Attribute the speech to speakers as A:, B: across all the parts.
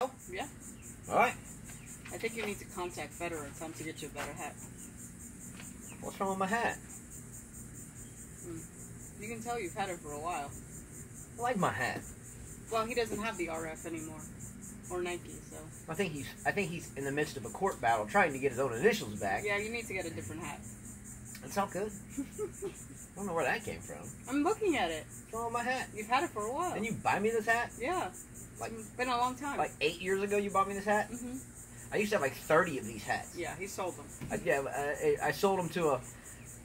A: Oh,
B: Yeah.
A: all right.
B: I think you need to contact Federer and tell him to get you a better hat.
A: What's wrong with my hat?
B: You can tell you've had it for a while.
A: I like my hat.
B: Well, he doesn't have the RF anymore. Or Nike, so.
A: I think he's in the midst of a court battle trying to get his own initials back.
B: Yeah, you need to get a different hat.
A: It's all good. I don't know where that came from.
B: I'm looking at it.
A: What's wrong with my hat?
B: You've had it for a while.
A: And you buy me this hat?
B: Yeah.
A: Like,
B: It's been a long time.
A: Like 8 years ago you bought me this hat?
B: Mm-hmm.
A: I used to have like 30 of these hats.
B: Yeah, he sold them.
A: I sold them to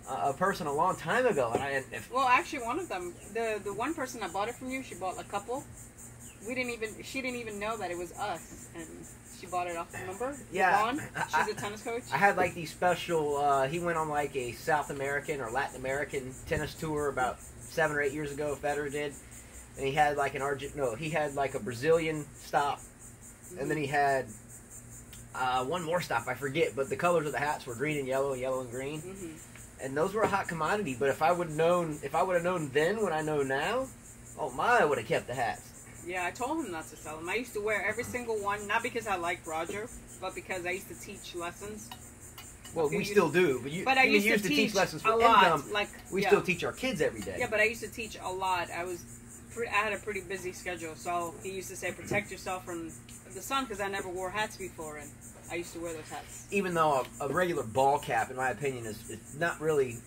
A: a person a long time ago, and I didn't.
B: Well, actually, one of them, the one person that bought it from you, she bought a couple. She didn't even know that it was us, and she bought it off. Remember?
A: Yeah.
B: Yvonne? She's a tennis coach.
A: I had like these special. He went on like a South American or Latin American tennis tour about 7 or 8 years ago. Federer did, and he had like he had like a Brazilian stop, and then he had one more stop. I forget, but the colors of the hats were green and yellow and green.
B: Mm-hmm.
A: And those were a hot commodity. But if I would have known then what I know now, oh my, I would have kept the hats.
B: Yeah, I told him not to sell them. I used to wear every single one, not because I liked Roger, but because I used to teach lessons.
A: Well, we still do, but
B: I
A: used
B: used
A: to teach lessons for
B: a lot.
A: income.
B: Like
A: we still teach our kids every day.
B: Yeah, but I used to teach a lot. I had a pretty busy schedule, so he used to say, "Protect yourself from the sun," because I never wore hats before, and I used to wear those hats.
A: Even though a regular ball cap, in my opinion, is not really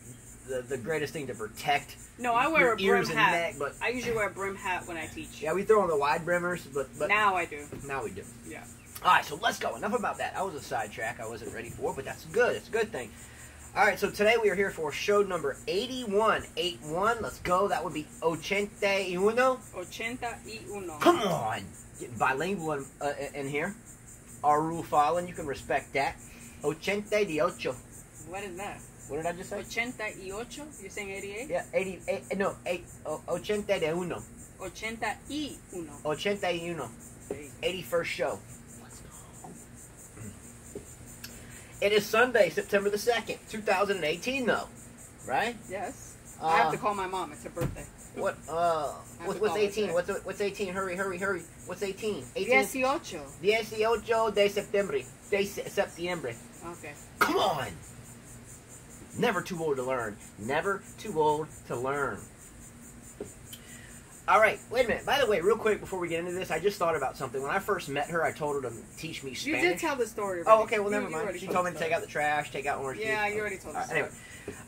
A: the greatest thing to protect.
B: No, I wear a brim hat.
A: Neck, but
B: I usually wear a brim hat when I teach.
A: Yeah, we throw on the wide brimmers, but
B: now I do.
A: Now we do.
B: Yeah.
A: All right, so let's go. Enough about that. That was a sidetrack I wasn't ready for, but that's good. It's a good thing. All right, so today we are here for show number 81. 81. Let's go. That would be 81.
B: 81.
A: Come on. Getting bilingual in here. Our rule following. You can respect that. 88.
B: What is that?
A: What did I just say?
B: 88? You're saying 88?
A: Yeah, 88. No, 81.
B: 81.
A: 81. 81st show. It is Sunday, September the 2nd, 2018, though. Right?
B: Yes. I have to call my mom. It's her birthday.
A: What's 18? What's 18? Hurry. What's 18?
B: 18
A: de septiembre.
B: Okay.
A: Come on. Never too old to learn. Never too old to learn. All right, wait a minute. By the way, real quick before we get into this, I just thought about something. When I first met her, I told her to teach me Spanish.
B: You did tell the story already.
A: Oh, okay. Well, never mind. She told me to take out the trash, take out orange juice.
B: Yeah, you already told us.
A: Anyway,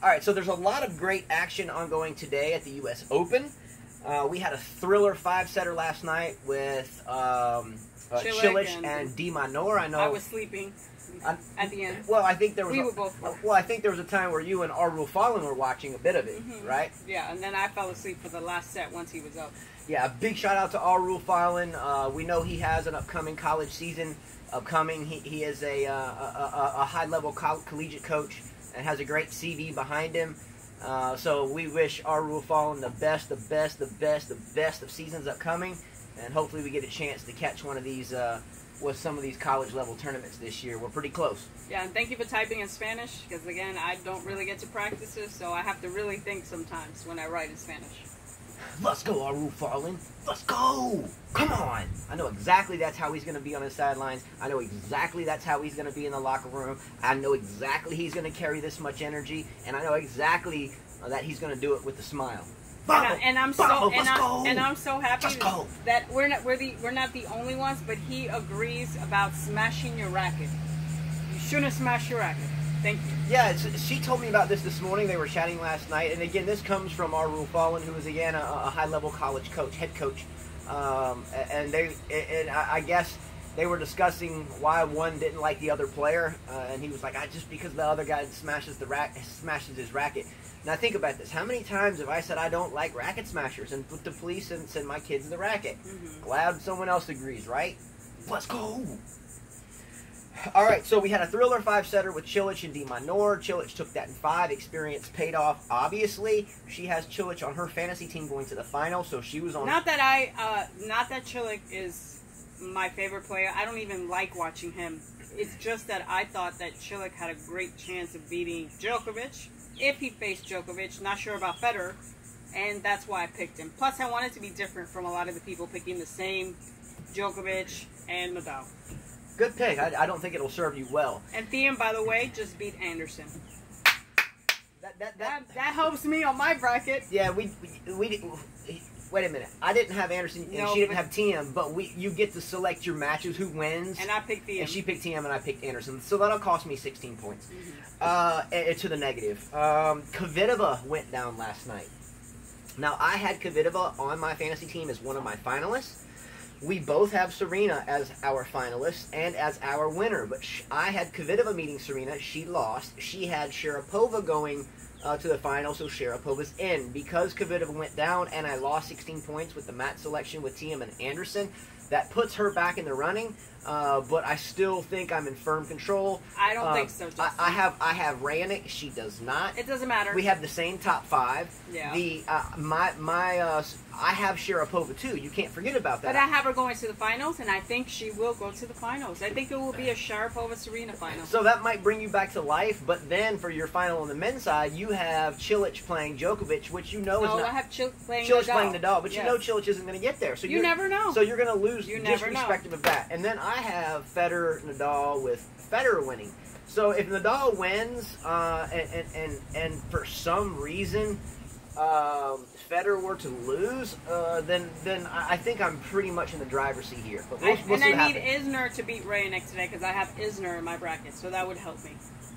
A: all right. So there's a lot of great action ongoing today at the U.S. Open. We had a thriller 5-setter last night with Coric and De Minaur. I know.
B: I was sleeping. At the end.
A: Well, I think there was.
B: We were both.
A: Well, I think there was a time where you and Arul Fallen were watching a bit of it, right?
B: Yeah, and then I fell asleep for the last set once he was up.
A: Yeah, a big shout out to Arul Fallen. We know he has an upcoming college season upcoming. He is a high level collegiate coach and has a great CV behind him. So we wish Arul Fallen the best of seasons upcoming, and hopefully we get a chance to catch one of these. With some of these college level tournaments this year. We're pretty close.
B: Yeah, and thank you for typing in Spanish, because again, I don't really get to practice this, so I have to really think sometimes when I write in Spanish.
A: Let's go, Arul Fallen. Let's go. Come on. I know exactly that's how he's going to be on the sidelines. I know exactly that's how he's going to be in the locker room. I know exactly he's going to carry this much energy, and I know exactly that he's going to do it with a smile.
B: And I'm so happy that we're not the only ones, but he agrees about smashing your racket. You shouldn't smash your racket. Thank you.
A: Yeah, she told me about this morning. They were chatting last night, and again, this comes from Arul Fallen, who is again a high-level college coach, head coach, and I guess they were discussing why one didn't like the other player, and he was like, just because the other guy smashes his racket. Now think about this. How many times have I said I don't like racket smashers and put the police and send my kids to the racket? Glad someone else agrees, right? Let's go. All right, so we had a thriller 5-setter with Coric and De Minaur. Coric took that in 5. Experience paid off, obviously. She has Coric on her fantasy team going to the final, so she was on...
B: Not that Coric is my favorite player. I don't even like watching him. It's just that I thought that Coric had a great chance of beating Djokovic. If he faced Djokovic, not sure about Federer, and that's why I picked him. Plus, I wanted to be different from a lot of the people picking the same Djokovic, And Nadal.
A: Good pick. I don't think it'll serve you well.
B: And Thiem, by the way, just beat Anderson.
A: That
B: helps me on my bracket.
A: Yeah, we wait a minute. I didn't have Anderson, and
B: No,
A: she didn't have Thiem, but you get to select your matches, who wins.
B: And I picked Thiem.
A: And she picked Thiem, and I picked Anderson. So that'll cost me 16 points. To the negative. Kvitova went down last night. Now, I had Kvitova on my fantasy team as one of my finalists. We both have Serena as our finalist and as our winner, but I had Kvitova meeting Serena. She lost. She had Sharapova going to the final, so Sharapova's in. Because Kvitova went down and I lost 16 points with the match selection with Thiem and Anderson, that puts her back in the running, but I still think I'm in firm control.
B: I don't think so, Justin.
A: I have Raonic. She does not.
B: It doesn't matter.
A: We have the same top 5.
B: Yeah.
A: I have Sharapova too. You can't forget about that.
B: But I have her going to the finals, and I think she will go to the finals. I think it will be a Sharapova-Serena final.
A: So that might bring you back to life, but then for your final on the men's side, you have Cilic playing Djokovic, which you know is not.
B: No, I have Cilic playing
A: Nadal, but you know Cilic isn't going to get there. So
B: you never know.
A: So you're going to lose
B: You
A: just
B: never know.
A: irrespective of that. And then I have Federer Nadal with Federer winning. So if Nadal wins, and for some reason Federer were to lose, then I think I'm pretty much in the driver's seat here. But we'll see what
B: I need
A: happens.
B: Isner to beat Raonic today because I have Isner in my bracket, so that would help me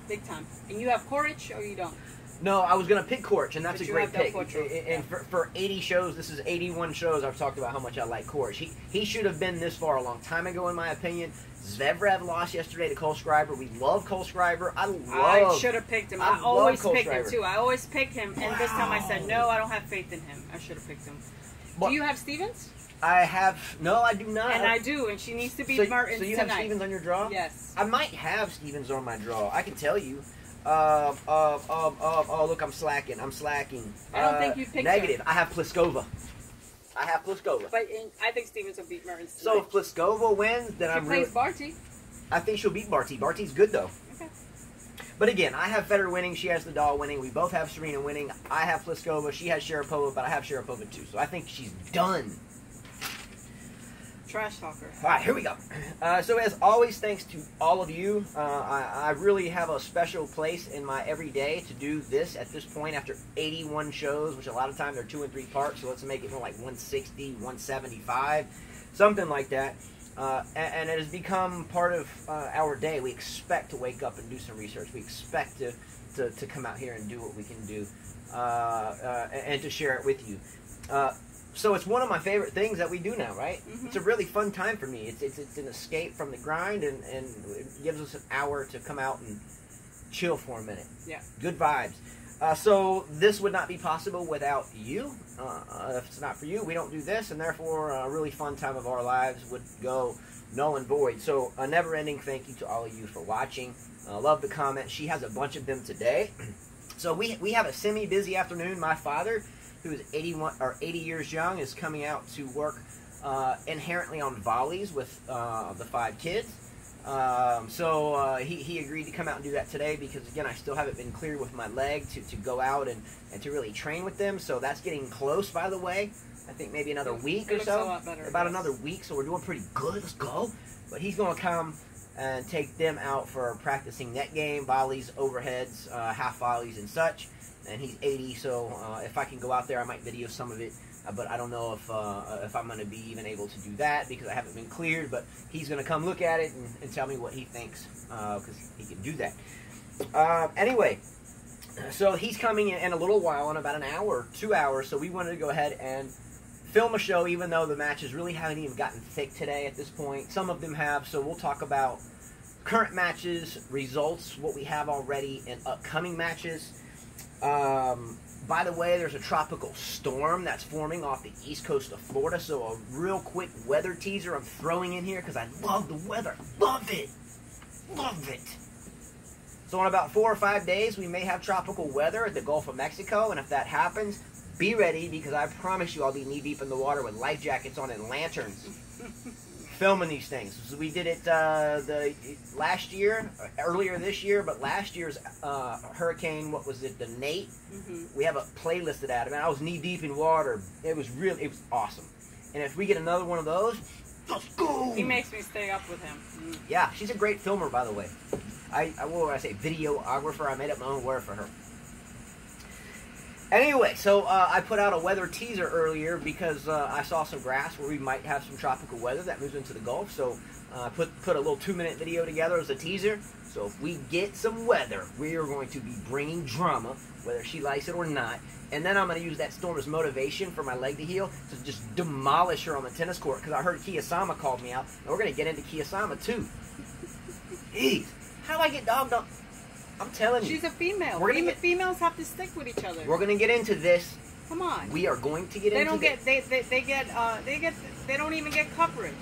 B: big time. And you have Coric, or you don't?
A: No, I was going to pick Coric, and that's
B: But
A: a
B: you
A: great
B: have that
A: pick.
B: Potro.
A: And for 80 shows, this is 81 shows, I've talked about how much I like Coric. He should have been this far a long time ago, in my opinion. Zverev lost yesterday to Cole Schreiber. We love Cole Schreiber.
B: I should have picked him. I always
A: Cole
B: pick him,
A: Schreiber.
B: too. I always pick him, and this time I said, no, I don't have faith in him. I should have picked him. Do you have Stevens?
A: I have... No, I do not.
B: And I do, and she needs to beat Mertens
A: So you
B: tonight.
A: have Stevens on your draw?
B: Yes.
A: I might have Stevens on my draw. I can tell you. Look, I'm slacking.
B: I don't think you picked
A: negative.
B: her.
A: I have Pliskova.
B: But I think Stevens will beat Mertens tonight.
A: So if Pliskova wins, then
B: She plays Barty.
A: I think she'll beat Barty. Barty's good, though.
B: Okay.
A: But again, I have Federer winning. She has Nadal winning. We both have Serena winning. I have Pliskova. She has Sharapova, but I have Sharapova too. So I think she's done.
B: Trash talker.
A: All right, here we go. So as always, thanks to all of you. I really have a special place in my everyday to do this at this point after 81 shows, which a lot of times are 2 and 3 parts. So let's make it more like 160, 175, something like that. And it has become part of our day. We expect to wake up and do some research. We expect to come out here and do what we can do and to share it with you. So it's one of my favorite things that we do now, right? Mm-hmm. It's a really fun time for me. It's an escape from the grind, and it gives us an hour to come out and chill for a minute.
B: Yeah.
A: Good vibes. So this would not be possible without you. If it's not for you, we don't do this, and therefore a really fun time of our lives would go null and void. So a never-ending thank you to all of you for watching. Love the comments. She has a bunch of them today. So we have a semi-busy afternoon. My father, who is 80 years young, is coming out to work inherently on volleys with the 5 kids. So he agreed to come out and do that today because, again, I still haven't been cleared with my leg to go out and to really train with them. So that's getting close, by the way. I think maybe another week or so.
B: A lot better,
A: about another week, so we're doing pretty good. Let's go. But he's going to come and take them out for practicing net game, volleys, overheads, half volleys, and such. And he's 80, so if I can go out there, I might video some of it. But I don't know if I'm going to be even able to do that because I haven't been cleared. But he's going to come look at it and tell me what he thinks because he can do that. Anyway, so he's coming in a little while, in about an hour, 2 hours. So we wanted to go ahead and film a show, even though the matches really haven't even gotten thick today at this point. Some of them have, so we'll talk about current matches, results, what we have already, and upcoming matches. By the way, there's a tropical storm that's forming off the east coast of Florida, so a real quick weather teaser I'm throwing in here because I love the weather. Love it. Love it. So in about 4 or 5 days, we may have tropical weather at the Gulf of Mexico, and if that happens, be ready because I promise you I'll be knee-deep in the water with life jackets on and lanterns. Filming these things. So we did it last year, earlier this year, but last year's hurricane, what was it, the Nate? Mm-hmm. We have a playlist of that. I mean, I was knee deep in water. It was awesome. And if we get another one of those, Let's go.
B: He makes me stay up with him.
A: Yeah, she's a great filmer, by the way. What would I say? Videographer. I made up my own word for her. Anyway, so I put out a weather teaser earlier because I saw some grass where we might have some tropical weather that moves into the Gulf. So I put a little 2-minute video together as a teaser. So if we get some weather, we are going to be bringing drama, whether she likes it or not. And then I'm going to use that storm as motivation for my leg to heal to just demolish her on the tennis court. Because I heard Kiyosama called me out, and we're going to get into Kiyosama too. Jeez, how do I get dogged up? I'm telling you.
B: She's a female. Females have to stick with each other.
A: We're going to get into this.
B: Come on.
A: We are going to get into this.
B: They don't even get coverage.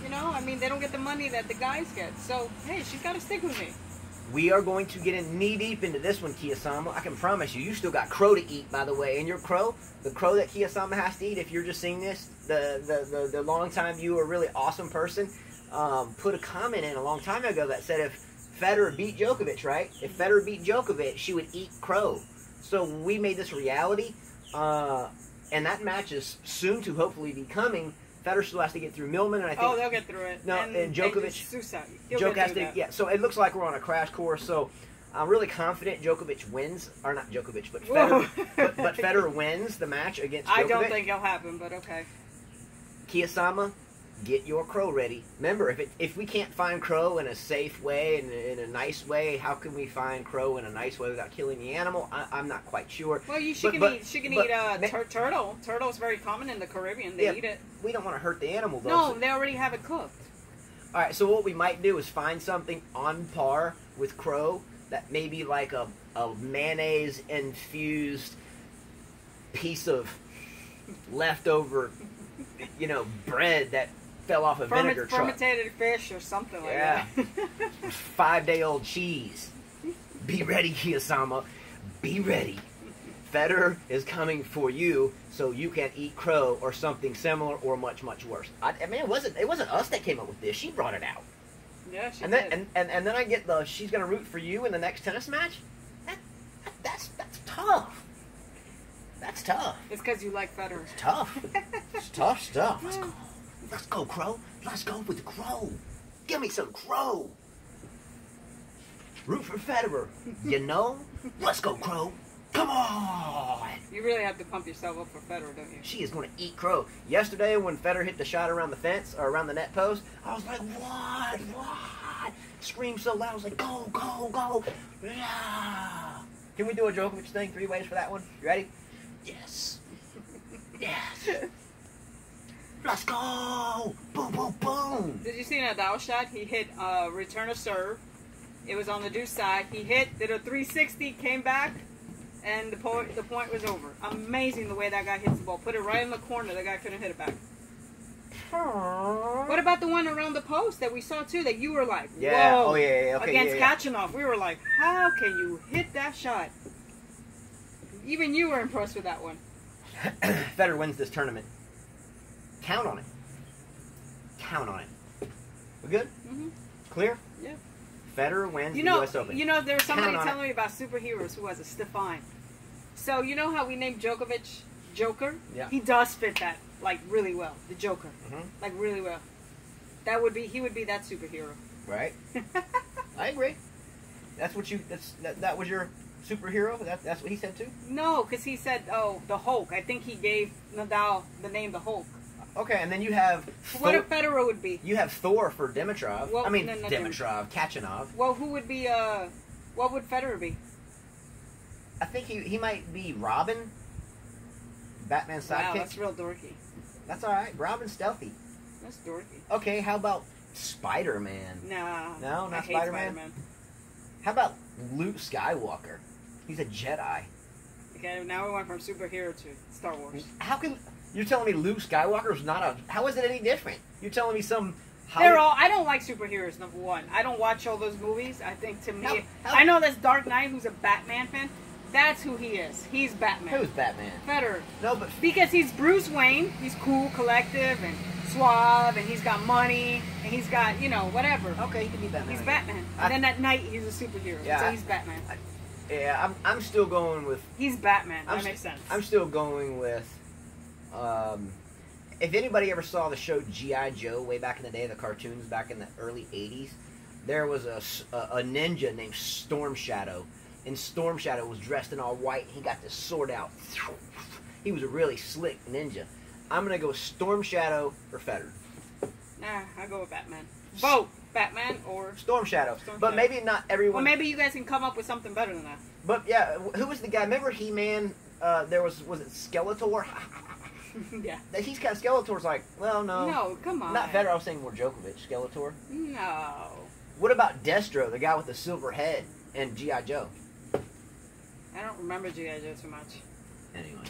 B: You know, I mean, they don't get the money that the guys get. So, hey, she's got to stick with me.
A: We are going to get in knee-deep into this one, Kiyosama. I can promise you, you still got crow to eat, by the way. And your crow, the crow that Kiyosama has to eat, if you're just seeing this, the long-time viewer, really awesome person, put a comment in a long time ago that said if Federer beat Djokovic, right? If Federer beat Djokovic, she would eat crow. So we made this reality, and that match is soon to hopefully be coming. Federer still has to get through Millman, and I think
B: they'll get through it.
A: No, and Djokovic,
B: Djokovic
A: has to. Yeah, so it looks like we're on a crash course. So I'm really confident Djokovic wins, or not Djokovic, but Federer. but Federer wins the match against Djokovic.
B: I don't think it'll happen, but okay.
A: Kiyosama, get your crow ready. Remember, if we can't find crow in a safe way and in a nice way, how can we find crow in a nice way without killing the animal? I'm not quite sure.
B: Well, she can eat turtle. Turtle's very common in the Caribbean. They eat it.
A: We don't want to hurt the animal, though.
B: No, they already have it cooked.
A: All right, so what we might do is find something on par with crow that maybe like a mayonnaise-infused piece of leftover, bread that fell off a vinegar truck.
B: Fermented fish or something like that.
A: 5-day-old cheese. Be ready, Kiyosama. Be ready. Federer is coming for you, so you can eat crow or something similar or much, much worse. I mean, it wasn't us that came up with this. She brought it out.
B: Yeah, she
A: did. And then I get she's gonna root for you in the next tennis match. That's tough. That's tough.
B: It's because you like Federer.
A: It's tough. It's tough stuff. Let's go. Let's go, crow. Let's go with the crow. Give me some crow. Root for Federer. Let's go, crow. Come on!
B: You really have to pump yourself up for Federer, don't you?
A: She is going to eat crow. Yesterday, when Federer hit the shot around the fence, or around the net post, I was like, what? What? Screamed so loud, I was like, go, go, go. Yeah. Can we do a Djokovic thing 3 ways for that one? You ready? Yes. Yes. Let's go. Boom, boom, boom.
B: Did you see Nadal shot? He hit return of serve. It was on the deuce side. He did a 360, came back, and the point was over. Amazing the way that guy hits the ball. Put it right in the corner. The guy couldn't hit it back. What about the one around the post that we saw too? That you were like, whoa.
A: Yeah. Oh yeah. Okay.
B: Against Kachanov, we were like, how can you hit that shot? Even you were impressed with that one.
A: Federer wins this tournament. Count on it. Count on it. We good?
B: Mm-hmm.
A: Clear?
B: Yeah.
A: Federer wins the U.S. Open.
B: There was somebody telling me about superheroes. Who was it? Stefan. So you know how we named Djokovic Joker?
A: Yeah.
B: He does fit that like really well. The Joker.
A: Mm-hmm.
B: Like really well. He would be that superhero.
A: Right. I agree. That's what that was your superhero? That's what he said too?
B: No, because he said, the Hulk. I think he gave Nadal the name the Hulk.
A: Okay, and then you have...
B: What if Federer would be?
A: You have Thor for Dimitrov.
B: Well,
A: Dimitrov, Kachanov.
B: Well, who would be, what would Federer be?
A: I think he might be Robin. Batman's sidekick.
B: Wow, that's real dorky.
A: That's alright. Robin's stealthy.
B: That's dorky.
A: Okay, how about Spider-Man?
B: Nah.
A: No, not
B: Spider-Man?
A: How about Luke Skywalker? He's a Jedi.
B: Okay, now we went from superhero to Star Wars.
A: How can... You're telling me Luke Skywalker's not a... How is it any different? You're telling me some...
B: I don't like superheroes, number one. I don't watch all those movies. I think, to me... I know this Dark Knight, who's a Batman fan. That's who he is. He's Batman.
A: Who's Batman?
B: Federer.
A: No, but...
B: Because he's Bruce Wayne. He's cool, collective, and suave, and he's got money, and he's got, whatever.
A: Okay, he can be Batman.
B: He's Batman. And then at night, he's a superhero.
A: Yeah,
B: so he's Batman.
A: I'm still going with...
B: He's Batman. That makes sense.
A: I'm still going with... if anybody ever saw the show G.I. Joe way back in the day, the cartoons back in the early 80s, there was a ninja named Storm Shadow. And Storm Shadow was dressed in all white. He got this sword out. He was a really slick ninja. I'm going to go with Storm Shadow or Federer.
B: Nah, I'll go with Batman. Vote Batman or
A: Storm Shadow.
B: Storm
A: But
B: Shadow.
A: maybe not everyone.
B: Well, maybe you guys can come up with something better than that.
A: But yeah, who was the guy? Remember He-Man? There was it Skeletor?
B: Yeah.
A: He's kind of Skeletor's like, well, no.
B: No, come on.
A: Not Federer. I was saying more Djokovic. Skeletor.
B: No.
A: What about Destro, the guy with the silver head, and G.I. Joe?
B: I don't remember G.I. Joe so much.
A: Anyway.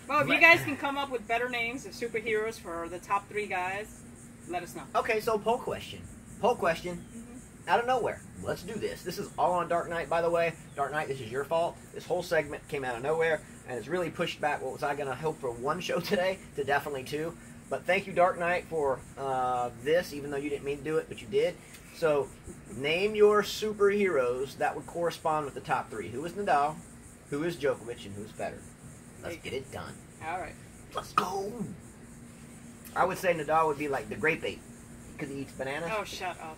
B: Well, if you guys can come up with better names of superheroes for the top 3 guys, let us know.
A: Okay, so poll question. Poll question. Out of nowhere. Let's do this. This is all on Dark Knight, by the way. Dark Knight, this is your fault. This whole segment came out of nowhere, and it's really pushed back what was I going to hope for 1 show today to definitely 2. But thank you, Dark Knight, for this, even though you didn't mean to do it, but you did. So, name your superheroes that would correspond with the top 3. Who is Nadal, who is Djokovic, and who is Federer? Let's get it done.
B: All right.
A: Let's go. I would say Nadal would be like the grape ape because he eats bananas.
B: Oh, shut up.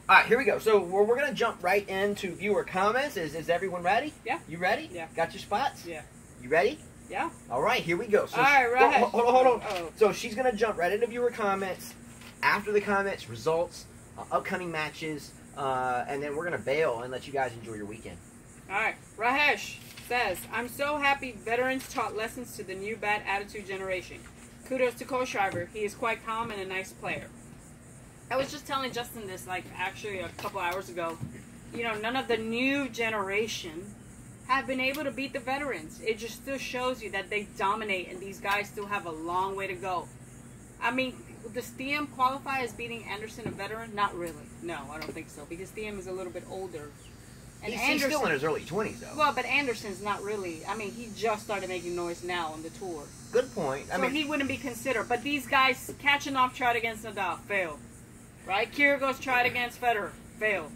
A: All right, here we go. So we're going to jump right into viewer comments. Is everyone ready?
B: Yeah.
A: You ready?
B: Yeah.
A: Got your spots?
B: Yeah.
A: You ready?
B: Yeah.
A: All right, here we go. So
B: all right, right.
A: Hold on.
B: Oh.
A: So she's going to jump right into viewer comments. After the comments, results, upcoming matches, and then we're going to bail and let you guys enjoy your weekend.
B: All right. Rahesh says, I'm so happy veterans taught lessons to the new bad attitude generation. Kudos to Kohlschreiber. He is quite calm and a nice player. I was just telling Justin this, like, actually a couple hours ago. You know, none of the new generation have been able to beat the veterans. It just still shows you that they dominate, and these guys still have a long way to go. I mean, does Thiem qualify as beating Anderson, a veteran? Not really. No, I don't think so, because Thiem is a little bit older. And
A: He's still in his early 20s, though.
B: Well, but Anderson's not really. I mean, he just started making noise now on the tour.
A: Good point.
B: So he wouldn't be considered. But these guys, Kachanov tried against Nadal, failed. Right? Kyrgios tried against Federer, failed.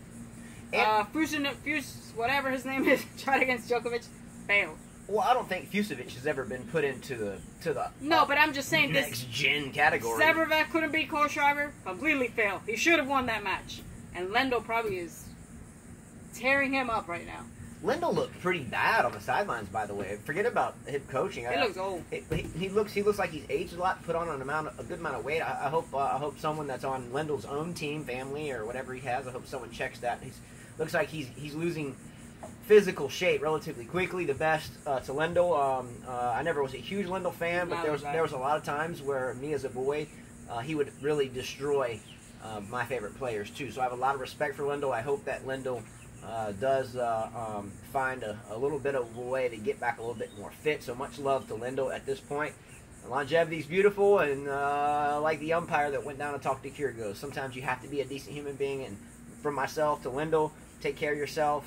B: Whatever his name is, tried against Djokovic, failed.
A: Well, I don't think Fusovic has ever been put into the
B: no, but I'm just saying
A: next gen category.
B: Severvac couldn't beat Kohlschreiber, completely failed. He should have won that match. And Lendl probably is tearing him up right now.
A: Lendl looked pretty bad on the sidelines, by the way. Forget about him coaching.
B: He looks old.
A: He looks like he's aged a lot, put on a good amount of weight. I hope someone that's on Lendl's own team, family, or whatever he has, I hope someone checks that. Looks like he's losing physical shape relatively quickly. The best to Lendl. I never was a huge Lendl fan, but there was a lot of times where me as a boy, he would really destroy my favorite players too. So I have a lot of respect for Lendl. I hope that Lendl does find a little bit of a way to get back a little bit more fit. So much love to Lendl at this point. Longevity's beautiful, and like the umpire that went down and talked to Kyrgios, sometimes you have to be a decent human being. And from myself to Lendl, take care of yourself.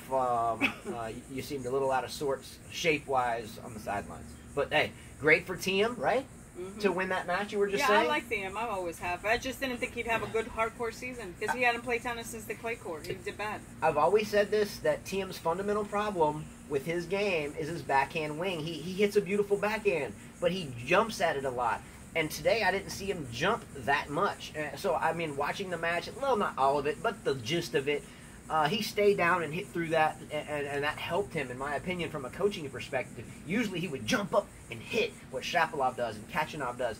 A: You seemed a little out of sorts shape-wise on the sidelines. But hey, great for Thiem, right? Mm-hmm. To win that match you were just saying?
B: Yeah, I like Thiem. I always have. I just didn't think he'd have a good hardcore season because he hadn't played tennis since the clay court. He did bad.
A: I've always said this, that Thiem's fundamental problem with his game is his backhand wing. He hits a beautiful backhand, but he jumps at it a lot. And today I didn't see him jump that much. So, I mean, watching the match, well, not all of it, but the gist of it, he stayed down and hit through that, and that helped him, in my opinion, from a coaching perspective. Usually he would jump up and hit what Sharapova does and Kachanov does.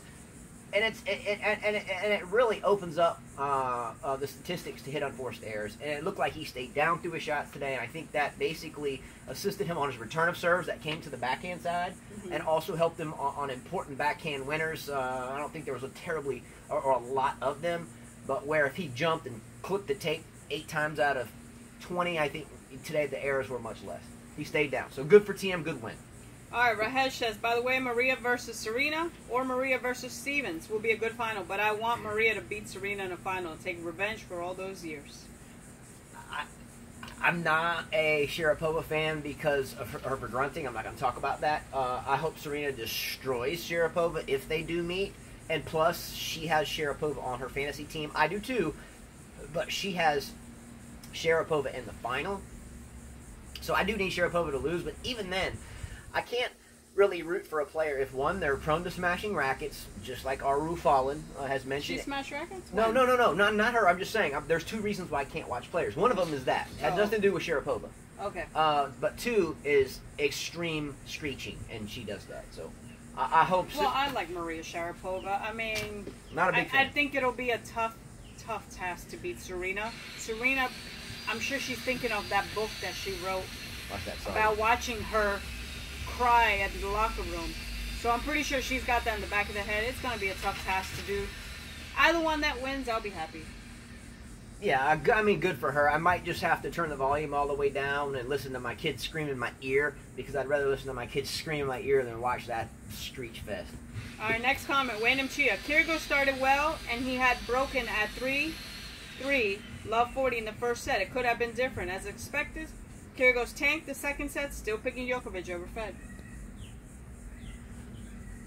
A: And it really opens up the statistics to hit unforced errors. And it looked like he stayed down through his shots today, and I think that basically assisted him on his return of serves that came to the backhand side, and also helped him on important backhand winners. I don't think there was a lot of them, but where if he jumped and clipped the tape 8 times out of 20, I think today the errors were much less. He stayed down. So good for Thiem, good win.
B: All right, Rahesh says, by the way, Maria versus Serena or Maria versus Stevens will be a good final, but I want Maria to beat Serena in a final and take revenge for all those years.
A: I'm not a Sharapova fan because of her grunting. I'm not going to talk about that. I hope Serena destroys Sharapova if they do meet. And plus, she has Sharapova on her fantasy team. I do too, but she has Sharapova in the final. So I do need Sharapova to lose, but even then, I can't really root for a player if, one, they're prone to smashing rackets, just like Aru Fallon has mentioned.
B: She smashed rackets?
A: No, not her. I'm just saying. There's two reasons why I can't watch players. One of them is that. It has nothing to do with Sharapova.
B: Okay.
A: But two is extreme screeching, and she does that. So I hope so.
B: Well, I like Maria Sharapova. I mean,
A: Not a big fan.
B: I think it'll be a tough task to beat Serena. Serena, I'm sure she's thinking of that book that she wrote about watching her cry at the locker room. So I'm pretty sure she's got that in the back of the head. It's going to be a tough task to do. Either one that wins, I'll be happy.
A: Yeah, I mean, good for her. I might just have to turn the volume all the way down and listen to my kids scream in my ear, because I'd rather listen to my kids scream in my ear than watch that screech fest.
B: All right, next comment, Wayne Chia. Kyrgios started well, and he had broken at 3-3, love 40 in the first set. It could have been different. As expected, Kyrgios tanked the second set, still picking Djokovic over Fed.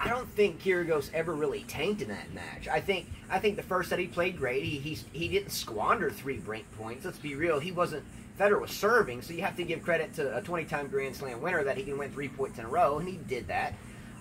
A: I don't think Kyrgios ever really tanked in that match. I think the first set he played great. He didn't squander 3 break points. Let's be real. Federer was serving, so you have to give credit to a 20-time Grand Slam winner that he can win 3 points in a row, and he did that.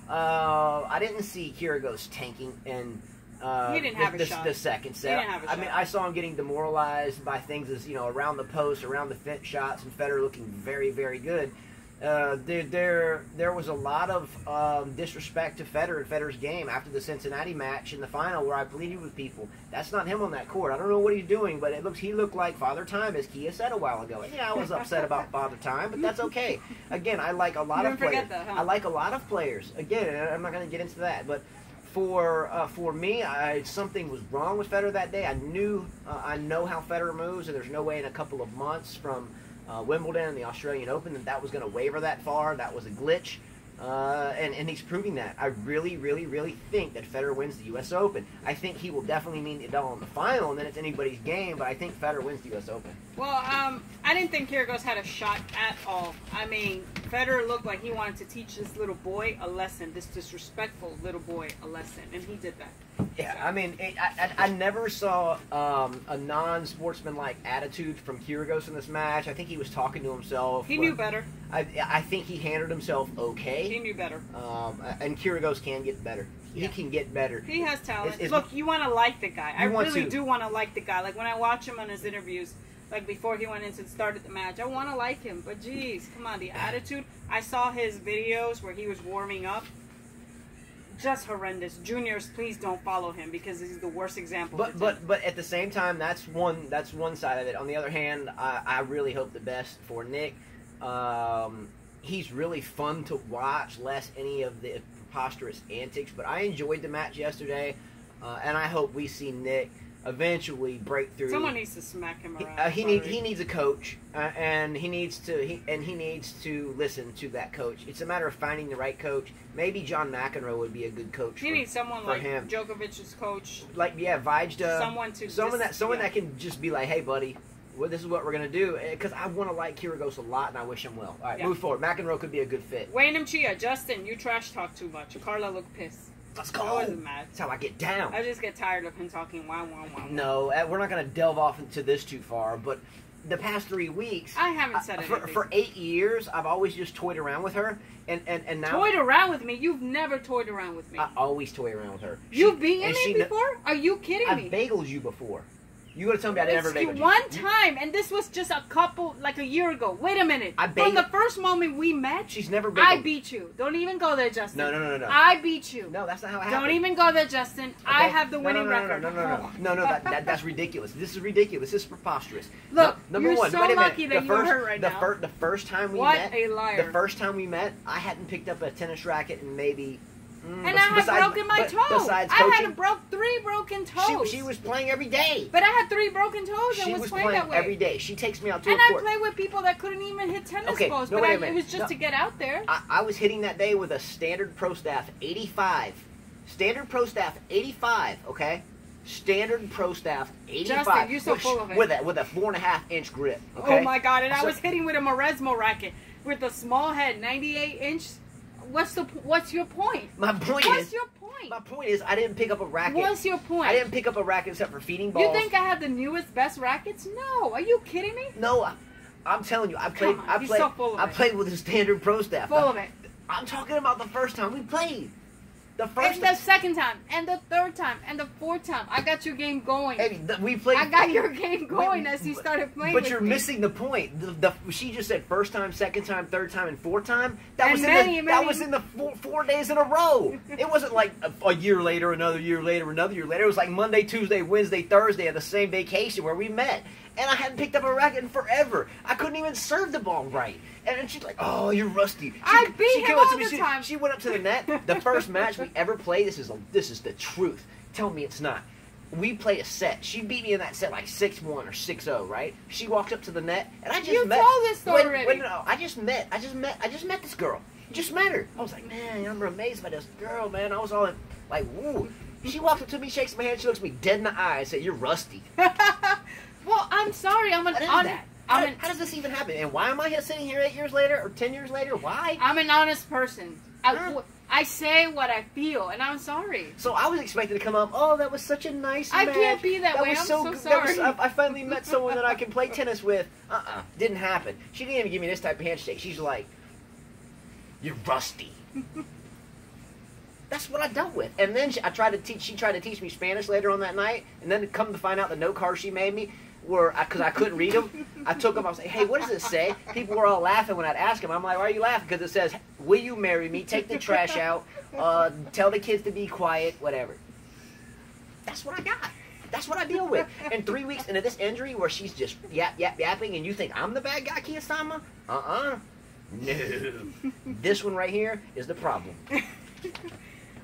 A: I didn't see Kyrgios tanking in
B: he didn't have a shot.
A: The second set.
B: He didn't have a shot.
A: I mean, I saw him getting demoralized by things as, around the post, around the fit shots, and Federer looking very, very good. There was a lot of disrespect to Federer and Federer's game after the Cincinnati match in the final, where I pleaded with people, that's not him on that court. I don't know what he's doing, but he looked like Father Time, as Kia said a while ago. And yeah, I was upset about Father Time, but that's okay. Again, I like a lot of players.
B: That, huh?
A: I like a lot of players. Again, I'm not going to get into that, but for me, something was wrong with Federer that day. I know how Federer moves, and there's no way in a couple of months from Wimbledon and the Australian Open that was going to waver that far. That was a glitch, and he's proving that. I really, really, really think that Federer wins the U.S. Open. I think he will definitely meet Nadal in the final, and then it's anybody's game, but I think Federer wins the U.S. Open.
B: Well, I didn't think Kyrgios had a shot at all. I mean, Federer looked like he wanted to teach this little boy a lesson, this disrespectful little boy a lesson, and he did that.
A: Yeah, I mean, I never saw a non-sportsmanlike attitude from Kyrgios in this match. I think he was talking to himself.
B: He knew better.
A: I think he handled himself okay.
B: He knew better.
A: And Kyrgios can get better. He can get better.
B: He has talent. Look, you want to like the guy. I really do want to like the guy. Like, when I watch him on his interviews, like before he went into started the match, I want to like him. But geez, come on, the attitude. I saw his videos where he was warming up. Just horrendous. Juniors, please don't follow him, because he's the worst example.
A: But at the same time, that's one side of it. On the other hand, I really hope the best for Nick. He's really fun to watch, less any of the preposterous antics. But I enjoyed the match yesterday, and I hope we see Nick eventually break through.
B: Someone needs to smack him around.
A: He needs a coach, and he needs to listen to that coach. It's a matter of finding the right coach. Maybe John McEnroe would be a good coach.
B: He needs someone like him. Djokovic's coach.
A: Like Vajda.
B: Someone
A: that can just be like, hey buddy, well, this is what we're gonna do. Because I want to like Kyrgios a lot, and I wish him well. All right, move forward. McEnroe could be a good fit.
B: Wayne Chia, Justin, you trash talk too much. Carla looked pissed.
A: Let's go.
B: I wasn't mad.
A: That's how I get down.
B: I just get tired of him talking wow.
A: No, we're not going to delve off into this too far, but the past 3 weeks...
B: I haven't said anything.
A: For 8 years, I've always just toyed around with her, and now...
B: Toyed around with me? You've never toyed around with me.
A: I always toy around with her.
B: You've beaten me before? Are you kidding me?
A: I've bagelled you before. You gotta tell me I didn't ever bagel you.
B: One time, and this was just a year ago. Wait a minute. From the first moment we met,
A: she's never bageled.
B: I beat you. Don't even go there, Justin.
A: No.
B: I beat you.
A: No, that's not how it happened.
B: Don't even go there, Justin. Okay. I have the winning record.
A: No, that's ridiculous. This is ridiculous. This is preposterous.
B: Look,
A: number
B: you're
A: one,
B: so lucky that you're hurt right now.
A: The first time we met...
B: What a liar.
A: The first time we met, I hadn't picked up a tennis racket in maybe...
B: And I had broken my toe. I had 3 broken toes.
A: She was playing every day.
B: But I had 3 broken toes and was playing that way.
A: Every day. She takes me out to a
B: And
A: court.
B: I play with people that couldn't even hit tennis balls. But it was just to get out there.
A: I was hitting that day with a standard Pro Staff 85. Standard Pro Staff 85, okay? Standard Pro Staff 85.
B: Justin, you're so full of it.
A: With a 4.5-inch grip, okay?
B: Oh my God, and I was hitting with a Maresmo racket with a small head, 98-inch. What's your point? What's your point?
A: My point is I didn't pick up a racket.
B: What's your point?
A: I didn't pick up a racket except for feeding balls.
B: You think I had the newest, best rackets? No. Are you kidding me?
A: No, I'm telling you, I played with a standard Pro Staff.
B: Full of it.
A: I'm talking about the first time we played.
B: And the second time, and the third time, and the fourth time. I got your game going.
A: Hey, we played.
B: I got your game going as you started playing.
A: But you're missing the point. She just said first time, second time, third time, and fourth time. That was in the 4 days in a row. It wasn't like a year later, another year later, another year later. It was like Monday, Tuesday, Wednesday, Thursday at the same vacation where we met. And I hadn't picked up a racket in forever. I couldn't even serve the ball right. And then she's like, "Oh, you're rusty."
B: I beat him all the time.
A: She went up to the net. The first match we ever played. This is the truth. Tell me it's not. We played a set. She beat me in that set like 6-1 or 6-0, right? She walked up to the net, and I just
B: You
A: met.
B: told this story already.
A: Wait, no, I just met this girl. Just met her. I was like, man, I'm amazed by this girl, man. I was all like, woo. She walks up to me, shakes my hand, she looks me dead in the eye, and said, "You're rusty."
B: Well, I'm sorry. I'm an honest.
A: How does this even happen? And why am I sitting here 8 years later or 10 years later? Why?
B: I'm an honest person. I say what I feel, and I'm sorry.
A: So I was expecting to come up, "Oh, that was such a nice match.
B: I can't be that way. I'm so sorry.
A: I finally met someone that I can play tennis with." Didn't happen. She didn't even give me this type of handshake. She's like, "You're rusty." That's what I dealt with. And then she tried to teach me Spanish later on that night, and then come to find out the note cards she made me were, because I couldn't read them, I took them, I was like, "Hey, what does it say?" People were all laughing when I'd ask them. I'm like, "Why are you laughing?" Because it says, "Will you marry me? Take the trash out. Tell the kids to be quiet, whatever." That's what I got. That's what I deal with. And 3 weeks into this injury where she's just yapping, and you think I'm the bad guy, Kiyosama? No. This one right here is the problem.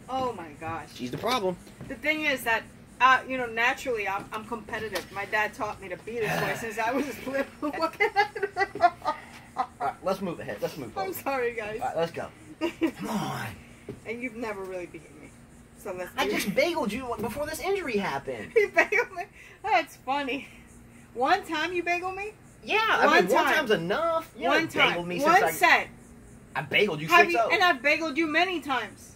B: Oh my gosh.
A: She's the problem.
B: The thing is that, naturally I'm competitive. My dad taught me to be this way since I was little. What can I do?
A: Alright, let's move ahead. Let's move forward.
B: I'm sorry, guys.
A: Alright, let's go. Come on.
B: And you've never really beaten me. So let's
A: I just bageled you before this injury happened.
B: You bageled me? That's funny. One time you bageled me?
A: Yeah, one time's enough. You
B: one time.
A: Bageled me
B: one
A: since
B: set.
A: I bageled you 6-0.
B: And I've bageled you many times.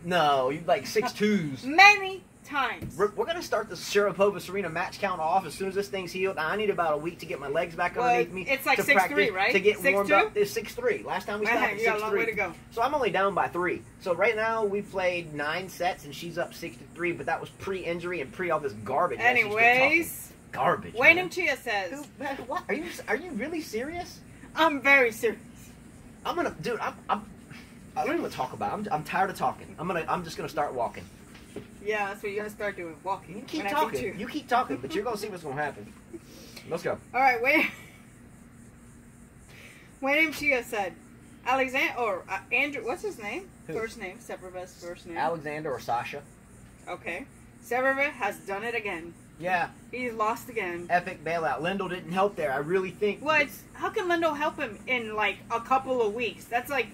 A: No, you like 6-2s.
B: Many times.
A: We're going to start the Sharapova Serena match count off as soon as this thing's healed. I need about a week to get my legs back underneath me.
B: It's like 6-3, right?
A: To get warmed up. It's 6-3. Last time we stopped,
B: you got a long way to go.
A: So I'm only down by 3. So right now we played 9 sets and she's up 6-3, but that was pre-injury and pre all this garbage.
B: Anyways,
A: garbage.
B: Wayne Chia says,
A: "What? Are you really serious?"
B: I'm very serious.
A: I don't even want to talk about it. I'm tired of talking. I'm just gonna start walking.
B: Yeah, that's what you're gonna start doing. Walking.
A: You keep talking. You keep talking, but you're gonna see what's gonna happen. Let's go.
B: All right, Wayne Chia said, Alexander or Andrew. What's his name?
A: Who?
B: First name. Severov's first name.
A: Alexander or Sasha.
B: Okay. Severov has done it again.
A: Yeah.
B: He's lost again.
A: Epic bailout. Lendl didn't help there. I really think.
B: What? How can Lendl help him in like a couple of weeks? That's like,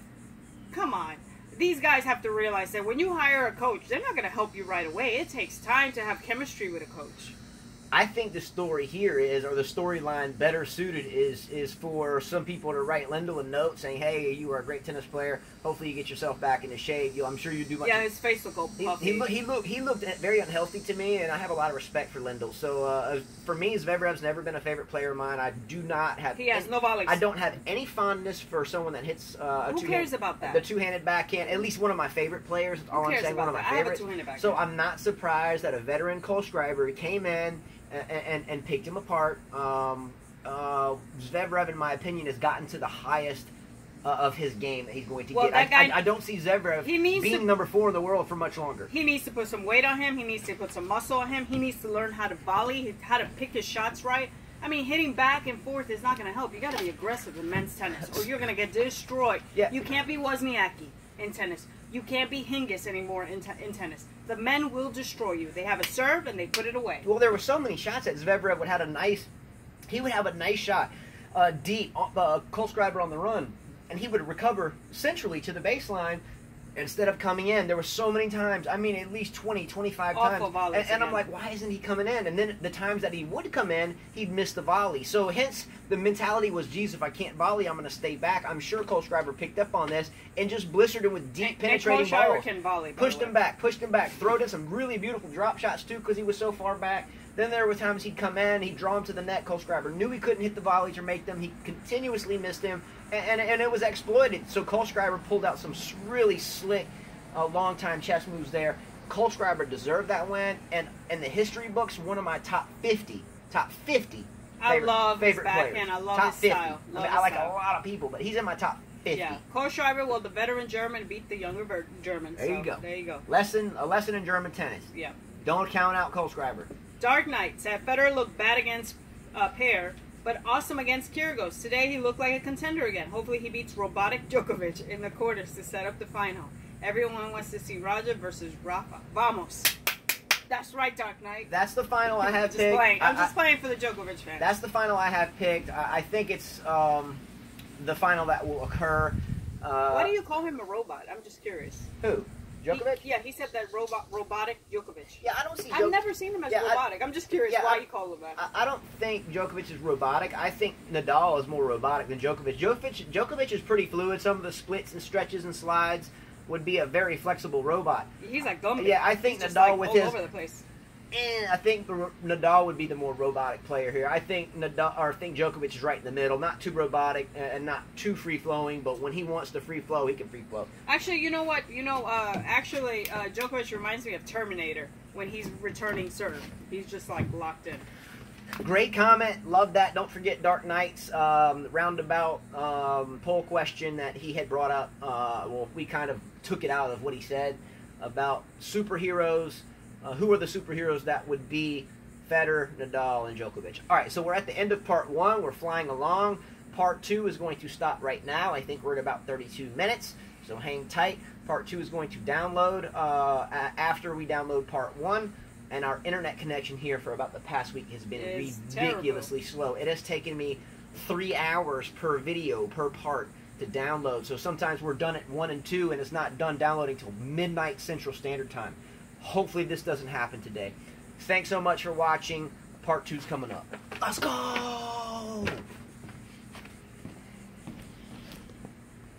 B: come on. These guys have to realize that when you hire a coach, they're not going to help you right away. It takes time to have chemistry with a coach.
A: I think the story here is, or the storyline better suited is for some people to write Lendl a note saying, "Hey, you are a great tennis player. Hopefully you get yourself back into shape. I'm sure you do much."
B: Yeah, his face looked all puffy.
A: He looked very unhealthy to me, and I have a lot of respect for Lendl. So for me, Zverev's never been a favorite player of mine. I do not have.
B: He has no volleys.
A: I don't have any fondness for someone that hits.
B: Who cares about that?
A: The two-handed backhand. At least one of my favorite players. All I'm saying, one of my favorites. So I'm not surprised that a veteran Cole Schreiber came in and picked him apart. Zverev, in my opinion, has gotten to the highest of his game that he's going to get. I don't see Zverev being number 4 in the world for much longer.
B: He needs to put some weight on him. He needs to put some muscle on him. He needs to learn how to volley, how to pick his shots right. I mean, hitting back and forth is not going to help. You got to be aggressive in men's tennis, or you're going to get destroyed.
A: Yeah.
B: You can't be Wozniacki in tennis. You can't be Hingis anymore in tennis. The men will destroy you. They have a serve and they put it away.
A: Well, there were so many shots that Zverev would have he would have a nice shot deep, Cole Schreiber on the run, and he would recover centrally to the baseline instead of coming in. There were so many times, I mean at least 20, 25
B: Awful
A: times. And I'm like, why isn't he coming in? And then the times that he would come in, he'd miss the volley. So hence, the mentality was, geez, if I can't volley, I'm going to stay back. I'm sure Cole Schreiber picked up on this and just blistered him with deep penetrating balls.
B: Can volley,
A: pushed him back, throwed in some really beautiful drop shots too because he was so far back. Then there were times he'd come in, he'd draw him to the net. Kohlschreiber knew he couldn't hit the volleys or make them. He continuously missed him, and it was exploited. So Kohlschreiber pulled out some really slick, long-time chess moves there. Kohlschreiber deserved that win, and in the history books, one of my top 50
B: I love his
A: favorite
B: backhand.
A: players.
B: I love
A: top
B: his
A: 50.
B: style.
A: I like a lot of people, but he's in my top 50.
B: Yeah, Kohlschreiber, well, the veteran German beat the younger German.
A: There you go.
B: There you go.
A: A lesson in German tennis.
B: Yeah.
A: Don't count out Kohlschreiber.
B: Dark Knight said Federer looked bad against Pair, but awesome against Kyrgios. Today he looked like a contender again. Hopefully he beats robotic Djokovic in the quarters to set up the final. Everyone wants to see Roger versus Rafa. Vamos. That's right, Dark Knight.
A: That's the final I have picked.
B: I'm just playing for the Djokovic fans.
A: That's the final I have picked. I think it's the final that will occur.
B: Why do you call him a robot? I'm just curious.
A: Who? Djokovic?
B: He said that robotic Djokovic.
A: Yeah, I don't see.
B: I've never seen him as robotic. I'm just curious why you call him that.
A: I don't think Djokovic is robotic. I think Nadal is more robotic than Djokovic. Djokovic is pretty fluid. Some of the splits and stretches and slides would be a very flexible robot.
B: He's like Gumby.
A: Yeah, I think
B: He's
A: Nadal
B: like
A: with
B: all over the place.
A: I think Nadal would be the more robotic player here. I think Djokovic is right in the middle. Not too robotic and not too free flowing, but when he wants to free flow, he can free flow.
B: Actually, you know what? Djokovic reminds me of Terminator when he's returning serve. He's just like locked in.
A: Great comment. Love that. Don't forget Dark Knight's roundabout poll question that he had brought up. Well, we kind of took it out of what he said about superheroes. Who are the superheroes that would be Federer, Nadal, and Djokovic? All right, so we're at the end of part 1. We're flying along. Part 2 is going to stop right now. I think we're at about 32 minutes, so hang tight. Part 2 is going to download after we download part 1. And our internet connection here for about the past week has been ridiculously slow. It has taken me 3 hours per video, per part, to download. So sometimes we're done at 1 and 2, and it's not done downloading till midnight Central Standard Time. Hopefully this doesn't happen today. Thanks so much for watching. Part 2's coming up. Let's go!